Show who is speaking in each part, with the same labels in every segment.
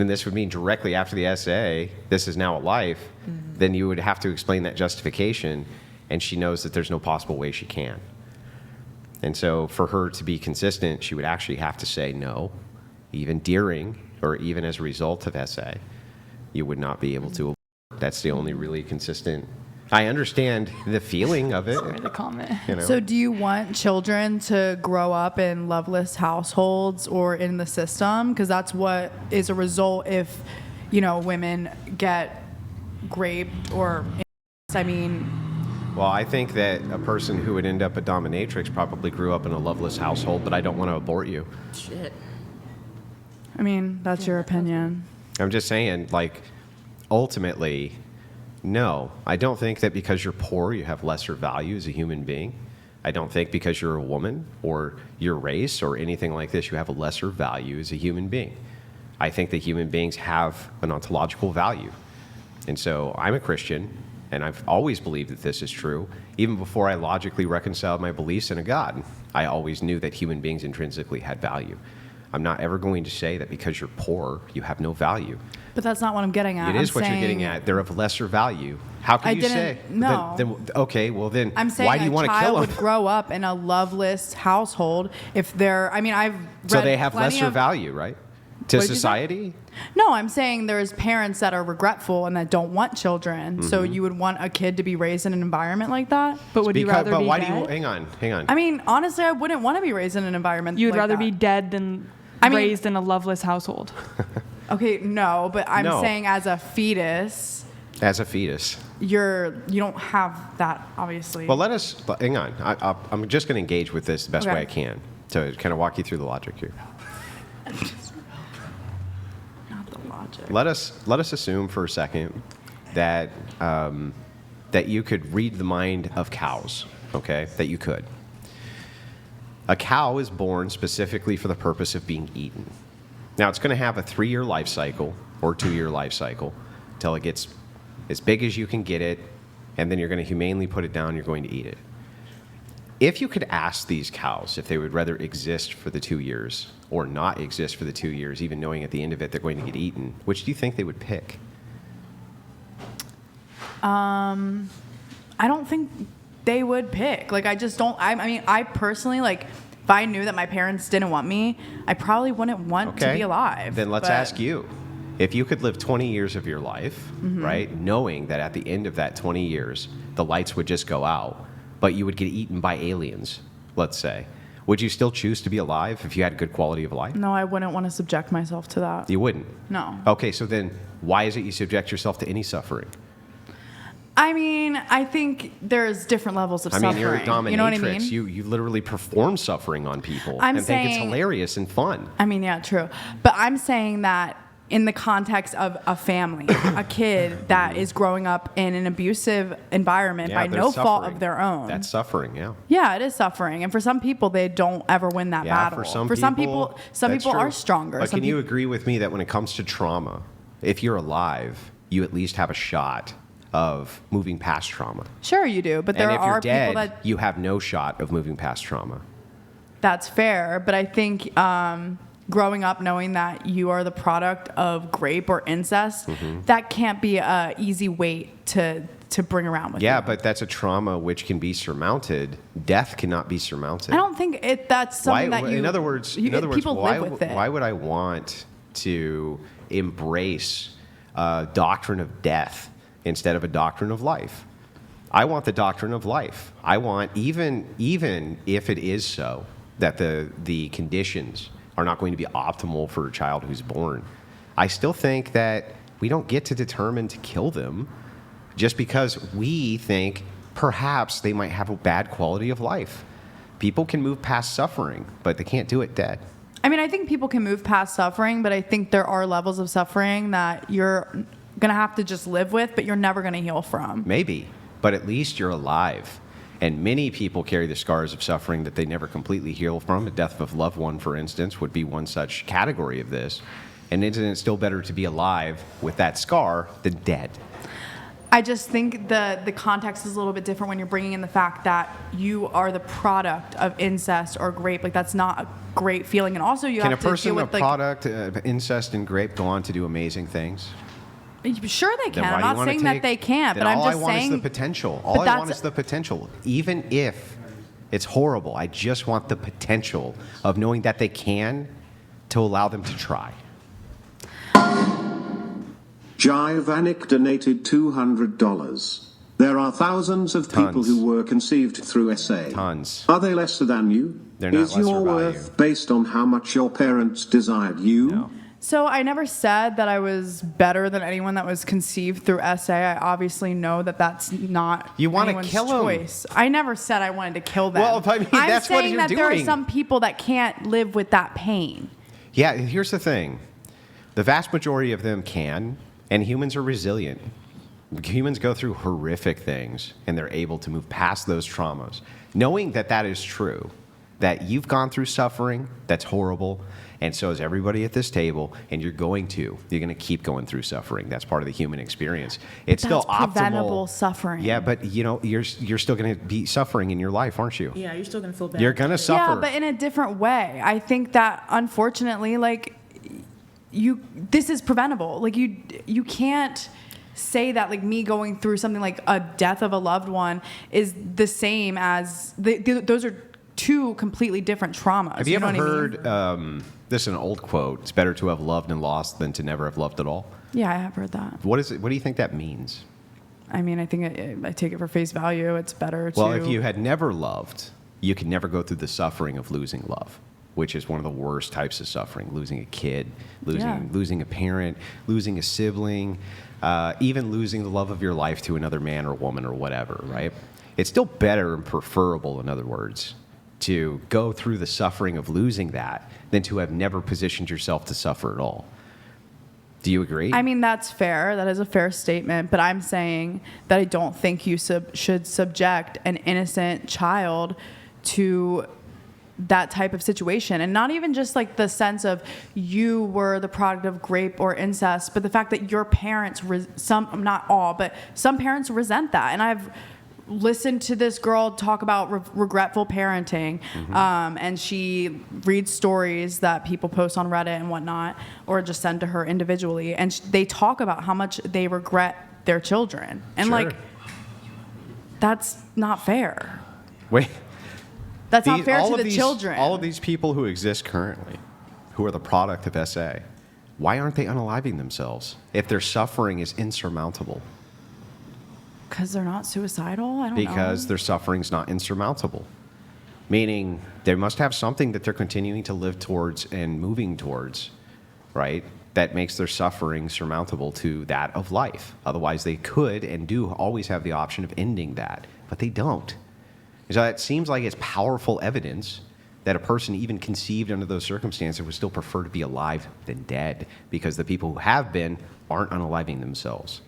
Speaker 1: then this would mean directly after the essay, this is now a life, then you would have to explain that justification, and she knows that there's no possible way she can. And so for her to be consistent, she would actually have to say no, even during or even as a result of essay, you would not be able to. That's the only really consistent. I understand the feeling of it.
Speaker 2: Sorry to comment.
Speaker 1: You know?
Speaker 3: So do you want children to grow up in loveless households or in the system? Because that's what is a result if, women get raped or,
Speaker 1: Well, I think that a person who would end up a dominatrix probably grew up in a loveless household, but I don't want to abort you.
Speaker 2: Shit.
Speaker 3: That's your opinion.
Speaker 1: I'm just saying, ultimately, no. I don't think that because you're poor, you have lesser value as a human being. I don't think because you're a woman or your race or anything like this, you have a lesser value as a human being. I think that human beings have an ontological value. And so I'm a Christian, and I've always believed that this is true. Even before I logically reconciled my beliefs in a God, I always knew that human beings intrinsically had value. I'm not ever going to say that because you're poor, you have no value.
Speaker 3: But that's not what I'm getting at.
Speaker 1: It is what you're getting at. They're of lesser value. How can you say?
Speaker 3: No.
Speaker 1: Then
Speaker 3: I'm saying
Speaker 1: why do you want to kill them?
Speaker 3: would grow up in a loveless household if they're, I've read
Speaker 1: So they have
Speaker 3: plenty
Speaker 1: lesser
Speaker 3: of,
Speaker 1: value, right? To society?
Speaker 3: No, I'm saying there's parents that are regretful and that don't want children. So you would want a kid to be raised in an environment like that?
Speaker 2: But would you rather be
Speaker 1: why
Speaker 2: dead?
Speaker 1: do you, hang on.
Speaker 3: Honestly, I wouldn't want to be raised in an environment
Speaker 2: You'd
Speaker 3: like
Speaker 2: rather
Speaker 3: that.
Speaker 2: be dead than raised in a loveless household.
Speaker 3: Okay, no, but I'm
Speaker 1: No.
Speaker 3: saying as a fetus,
Speaker 1: As a fetus.
Speaker 3: you don't have that, obviously.
Speaker 1: Well, hang on. I'm just going to engage with this the best way I can to kind of walk you through the logic here.
Speaker 3: Not the logic.
Speaker 1: Let us assume for a second that that you could read the mind of cows, okay? That you could. A cow is born specifically for the purpose of being eaten. Now, it's going to have a 3-year life cycle or 2-year life cycle until it gets as big as you can get it, and then you're going to humanely put it down, you're going to eat it. If you could ask these cows if they would rather exist for the 2 years or not exist for the 2 years, even knowing at the end of it they're going to get eaten, which do you think they would pick?
Speaker 3: I don't think they would pick. I just don't. I personally, if I knew that my parents didn't want me, I probably wouldn't want to be alive.
Speaker 1: Then let's ask you. If you could live 20 years of your life, right, knowing that at the end of that 20 years, the lights would just go out, but you would get eaten by aliens, let's say, would you still choose to be alive if you had good quality of life?
Speaker 3: No, I wouldn't want to subject myself to that.
Speaker 1: You wouldn't?
Speaker 3: No.
Speaker 1: Okay, so then why is it you subject yourself to any suffering?
Speaker 3: I think there's different levels of suffering.
Speaker 1: You're a dominatrix.
Speaker 3: You know what I mean?
Speaker 1: You literally perform suffering on people
Speaker 3: think
Speaker 1: it's hilarious and fun.
Speaker 3: Yeah, true. But I'm saying that in the context of a family, a kid that is growing up in an abusive environment by no fault of their own.
Speaker 1: That's suffering, yeah.
Speaker 3: Yeah, it is suffering. And for some people, they don't ever win that battle.
Speaker 1: For some
Speaker 3: people are stronger.
Speaker 1: But can you agree with me that when it comes to trauma, if you're alive, you at least have a shot of moving past trauma?
Speaker 3: Sure you do, but there are
Speaker 1: dead,
Speaker 3: people that...
Speaker 1: you have no shot of moving past trauma.
Speaker 3: That's fair, but I think growing up knowing that you are the product of grape or incest, that can't be an easy weight to bring around with you.
Speaker 1: Yeah, but that's a trauma which can be surmounted. Death cannot be surmounted.
Speaker 3: I don't think that's something that you...
Speaker 1: In other words,
Speaker 3: people live with it.
Speaker 1: Why would I want to embrace a doctrine of death instead of a doctrine of life? I want the doctrine of life. I want, even if it is so, that the conditions are not going to be optimal for a child who's born, I still think that we don't get to determine to kill them just because we think perhaps they might have a bad quality of life. People can move past suffering, but they can't do it dead.
Speaker 3: I think people can move past suffering, but I think there are levels of suffering that you're going to have to just live with, but you're never going to heal from.
Speaker 1: Maybe, but at least you're alive. And many people carry the scars of suffering that they never completely heal from. The death of a loved one, for instance, would be one such category of this. And isn't it still better to be alive with that scar than dead?
Speaker 3: I just think the context is a little bit different when you're bringing in the fact that you are the product of incest or rape. Like, that's not a great feeling. And also, you
Speaker 1: Can a
Speaker 3: have to deal
Speaker 1: person, a
Speaker 3: with like.
Speaker 1: product of incest and rape, go on to do amazing things?
Speaker 3: Sure, they
Speaker 1: Then
Speaker 3: can.
Speaker 1: why
Speaker 3: I'm
Speaker 1: do you
Speaker 3: not
Speaker 1: wanna
Speaker 3: saying that
Speaker 1: take-
Speaker 3: they can't,
Speaker 1: then
Speaker 3: but I'm
Speaker 1: all
Speaker 3: just
Speaker 1: I want
Speaker 3: saying.
Speaker 1: is the potential.
Speaker 3: but
Speaker 1: All I want
Speaker 3: that's-
Speaker 1: is the potential. Even if it's horrible, I just want the potential of knowing that they can, to allow them to try.
Speaker 4: Jivanik donated $200. There are thousands of people
Speaker 1: Tons.
Speaker 4: who were conceived through SA.
Speaker 1: Tons.
Speaker 4: Are they lesser than you?
Speaker 1: They're not
Speaker 4: Is
Speaker 1: lesser
Speaker 4: your
Speaker 1: value.
Speaker 4: worth based on how much your parents desired you?
Speaker 1: No.
Speaker 3: So I never said that I was better than anyone that was conceived through SA. I obviously know that that's not
Speaker 1: You wanna
Speaker 3: anyone's
Speaker 1: kill 'em.
Speaker 3: choice. I never said I wanted to kill them.
Speaker 1: Well, I mean,
Speaker 3: I'm
Speaker 1: that's what
Speaker 3: saying
Speaker 1: you're
Speaker 3: that there are
Speaker 1: doing.
Speaker 3: some people that can't live with that pain.
Speaker 1: Yeah, here's the thing. The vast majority of them can, and humans are resilient. Humans go through horrific things, and they're able to move past those traumas. Knowing that that is true, that you've gone through suffering that's horrible, and so is everybody at this table, and you're going to keep going through suffering. That's part of the human experience. It's still
Speaker 3: That's
Speaker 1: optimal.
Speaker 3: preventable suffering.
Speaker 1: Yeah, but you're still going to be suffering in your life, aren't you?
Speaker 5: Yeah, you're still gonna feel bad.
Speaker 1: You're going to suffer.
Speaker 3: Yeah, but in a different way. I think that unfortunately, like this is preventable. Like you can't say that like me going through something like a death of a loved one is the same as those are two completely different traumas.
Speaker 1: Have you ever
Speaker 3: know what
Speaker 1: heard, this is an old quote, it's better to have loved and lost than to never have loved at all?
Speaker 3: Yeah, I have heard that.
Speaker 1: What is it? What do you think that means?
Speaker 3: I mean, I think I take it for face value. It's better to.
Speaker 1: Well, if you had never loved, you could never go through the suffering of losing love, which is one of the worst types of suffering. Losing a kid, losing a parent, losing a sibling, even losing the love of your life to another man or woman or whatever, right? It's still better and preferable, in other words, to go through the suffering of losing that than to have never positioned yourself to suffer at all. Do you agree?
Speaker 3: I mean, that's fair. That is a fair statement. But I'm saying that I don't think you should subject an innocent child to that type of situation. And not even just like the sense of you were the product of rape or incest, but the fact that your parents, not all, but some parents resent that. And I've listened to this girl talk about regretful parenting, and she reads stories that people post on Reddit and whatnot, or just send to her individually, and they talk about how much they regret their children, and
Speaker 1: Sure.
Speaker 3: like that's not fair.
Speaker 1: Wait.
Speaker 3: That's not fair to the
Speaker 1: these,
Speaker 3: children.
Speaker 1: All of these people who exist currently, who are the product of SA, why aren't they unaliving themselves if their suffering is insurmountable?
Speaker 3: Because they're not suicidal? I don't know.
Speaker 1: Because their suffering's not insurmountable. Meaning they must have something that they're continuing to live towards and moving towards, right? That makes their suffering surmountable to that of life. Otherwise, they could and do always have the option of ending that, but they don't. So it seems like it's powerful evidence that a person even conceived under those circumstances would still prefer to be alive than dead, because the people who have been aren't unaliving themselves.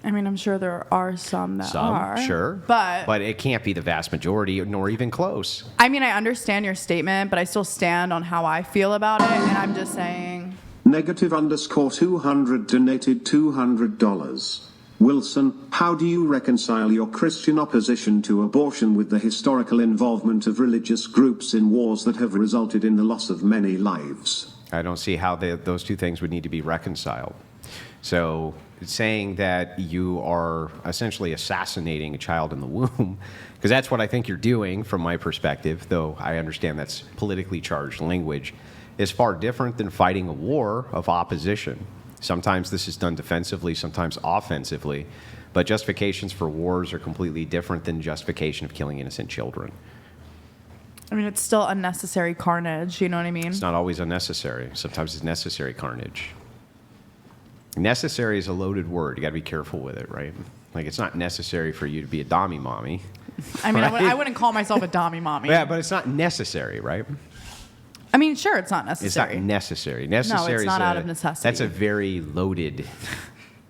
Speaker 3: I mean, I'm sure there are some that are.
Speaker 1: Sure. But it can't be the vast majority, nor even close.
Speaker 3: I mean, I understand your statement, but I still stand on how I feel about it, and I'm just saying.
Speaker 4: -_200 donated $200. Wilson, how do you reconcile your Christian opposition to abortion with the historical involvement of religious groups in wars that have resulted in the loss of many lives?
Speaker 1: I don't see how those two things would need to be reconciled. So saying that you are essentially assassinating a child in the womb, because that's what I think you're doing from my perspective, though I understand that's politically charged language, is far different than fighting a war of opposition. Sometimes this is done defensively, sometimes offensively, but justifications for wars are completely different than justification of killing innocent children.
Speaker 3: I mean, it's still unnecessary carnage, you know what I mean?
Speaker 1: It's not always unnecessary. Sometimes it's necessary carnage. Necessary is a loaded word. You got to be careful with it, right? Like, it's not necessary for you to be a dommy mommy.
Speaker 3: I mean,
Speaker 1: right?
Speaker 3: I wouldn't call myself a dommy mommy.
Speaker 1: Yeah, but it's not necessary, right?
Speaker 3: I mean, sure, it's not
Speaker 1: It's
Speaker 3: necessary.
Speaker 1: not necessary. Necessary
Speaker 3: No, it's not
Speaker 1: is
Speaker 3: out of necessity.
Speaker 1: That's a very loaded.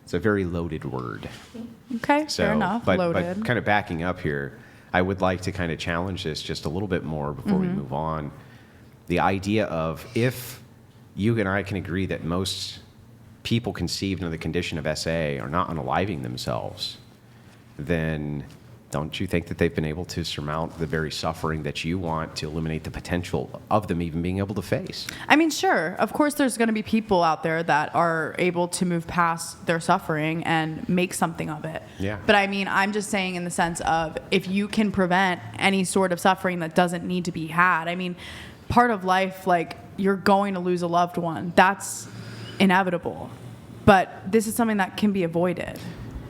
Speaker 1: It's a very loaded word.
Speaker 3: Okay,
Speaker 1: So,
Speaker 3: fair enough.
Speaker 1: but
Speaker 3: Loaded.
Speaker 1: kind of backing up here, I would like to kind of challenge this just a little bit more before we move on. The idea of, if you and I can agree that most people conceived in the condition of SA are not unaliving themselves, then don't you think that they've been able to surmount the very suffering that you want to eliminate the potential of them even being able to face?
Speaker 3: I mean, sure. Of course, there's going to be people out there that are able to move past their suffering and make something of it.
Speaker 1: Yeah.
Speaker 3: But I mean, I'm just saying in the sense of if you can prevent any sort of suffering that doesn't need to be had. I mean, part of life, like, you're going to lose a loved one. That's inevitable. But this is something that can be avoided.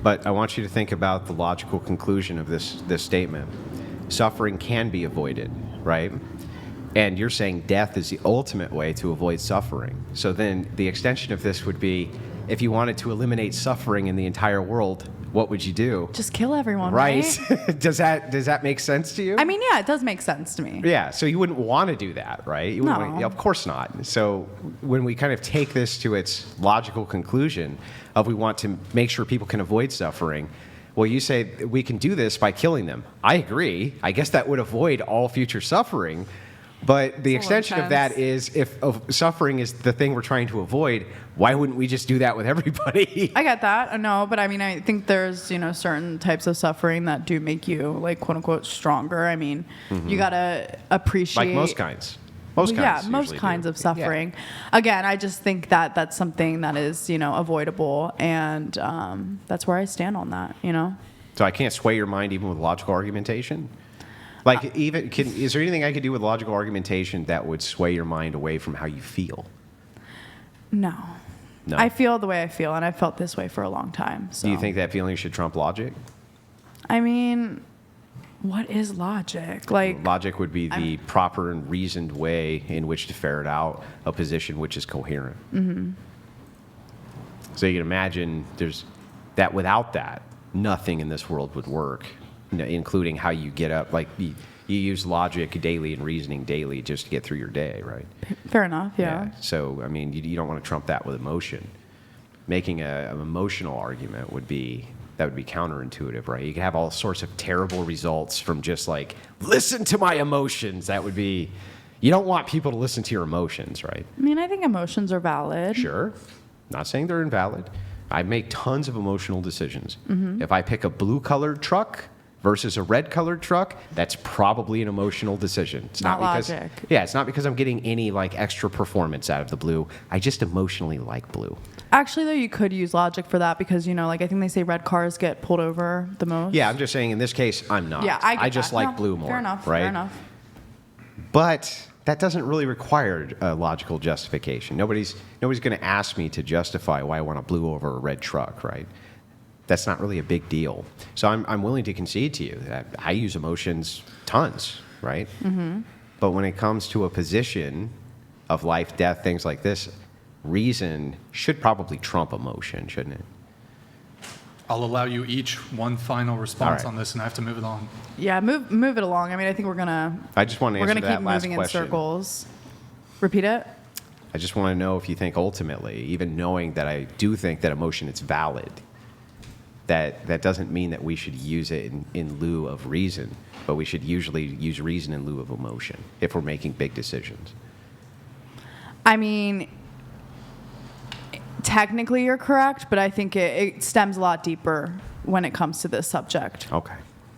Speaker 1: But I want you to think about the logical conclusion of this statement. Suffering can be avoided, right? And you're saying death is the ultimate way to avoid suffering. So then the extension of this would be, if you wanted to eliminate suffering in the entire world, what would you do?
Speaker 3: Just kill everyone,
Speaker 1: Right?
Speaker 3: right?
Speaker 1: Does that make sense to you?
Speaker 3: I mean, yeah, it does make sense to me.
Speaker 1: Yeah, so you wouldn't want to do that, right? You wouldn't
Speaker 3: No.
Speaker 1: want- of course not. So when we kind of take this to its logical conclusion of we want to make sure people can avoid suffering, well, you say we can do this by killing them. I agree. I guess that would avoid all future suffering. But the
Speaker 3: It's a little
Speaker 1: extension of that
Speaker 3: intense.
Speaker 1: is if suffering is the thing we're trying to avoid, why wouldn't we just do that with everybody?
Speaker 3: I get that. No, but I mean, I think there's, certain types of suffering that do make you, like, quote unquote, stronger. I mean, you got to appreciate.
Speaker 1: Like most kinds. Most kinds.
Speaker 3: Yeah, most
Speaker 1: usually
Speaker 3: kinds
Speaker 1: do.
Speaker 3: of suffering. Again, I just think that that's something that is, avoidable. And that's where I stand on that,
Speaker 1: So I can't sway your mind even with logical argumentation? Like, is there anything I could do with logical argumentation that would sway your mind away from how you feel?
Speaker 3: No.
Speaker 1: No.
Speaker 3: I feel the way I feel, and I've felt this way for a long time. So.
Speaker 1: Do you think that feeling should trump logic?
Speaker 3: I mean, what is logic? Like,
Speaker 1: Logic would be the proper and reasoned way in which to ferret out a position which is coherent. Mm-hmm. So you can imagine that without that, nothing in this world would work, including how you get up. Like, you use logic daily and reasoning daily just to get through your day, right?
Speaker 3: fair enough, yeah.
Speaker 1: So, I mean, you don't want to trump that with emotion. Making an emotional argument would be counterintuitive, right? You could have all sorts of terrible results from just like, listen to my emotions. That would be, you don't want people to listen to your emotions, right?
Speaker 3: I mean, I think emotions are valid.
Speaker 1: Sure. Not saying they're invalid. I make tons of emotional decisions.
Speaker 3: Mm-hmm.
Speaker 1: If I pick a blue-colored truck versus a red-colored truck, that's probably an emotional decision. It's
Speaker 3: Not
Speaker 1: because,
Speaker 3: logic.
Speaker 1: Yeah, it's not because I'm getting any like extra performance out of the blue. I just emotionally like blue.
Speaker 3: Actually, though, you could use logic for that because, like, I think they say red cars get pulled over the most.
Speaker 1: Yeah, I'm just saying in this case, I'm not.
Speaker 3: Yeah, I get
Speaker 1: just
Speaker 3: that.
Speaker 1: like
Speaker 3: No,
Speaker 1: blue more.
Speaker 3: Fair enough,
Speaker 1: right?
Speaker 3: fair enough.
Speaker 1: But that doesn't really require a logical justification. Nobody's going to ask me to justify why I want a blue over a red truck, right? That's not really a big deal. So I'm willing to concede to you that I use emotions tons, right? Mm-hmm. But when it comes to a position of life, death, things like this, reason should probably trump emotion, shouldn't it?
Speaker 5: I'll allow you each one final response
Speaker 1: All right.
Speaker 5: on this, and I have to move it on.
Speaker 3: Yeah, move it along. I mean, I think we're gonna
Speaker 1: I just want to
Speaker 3: we're
Speaker 1: answer
Speaker 3: gonna
Speaker 1: that
Speaker 3: keep
Speaker 1: last
Speaker 3: moving
Speaker 1: question.
Speaker 3: in circles. Repeat it.
Speaker 1: I just want to know if you think ultimately, even knowing that I do think that emotion is valid, that doesn't mean that we should use it in lieu of reason, but we should usually use reason in lieu of emotion if we're making big decisions.
Speaker 3: I mean, technically you're correct, but I think it stems a lot deeper when it comes to this subject.
Speaker 1: Okay.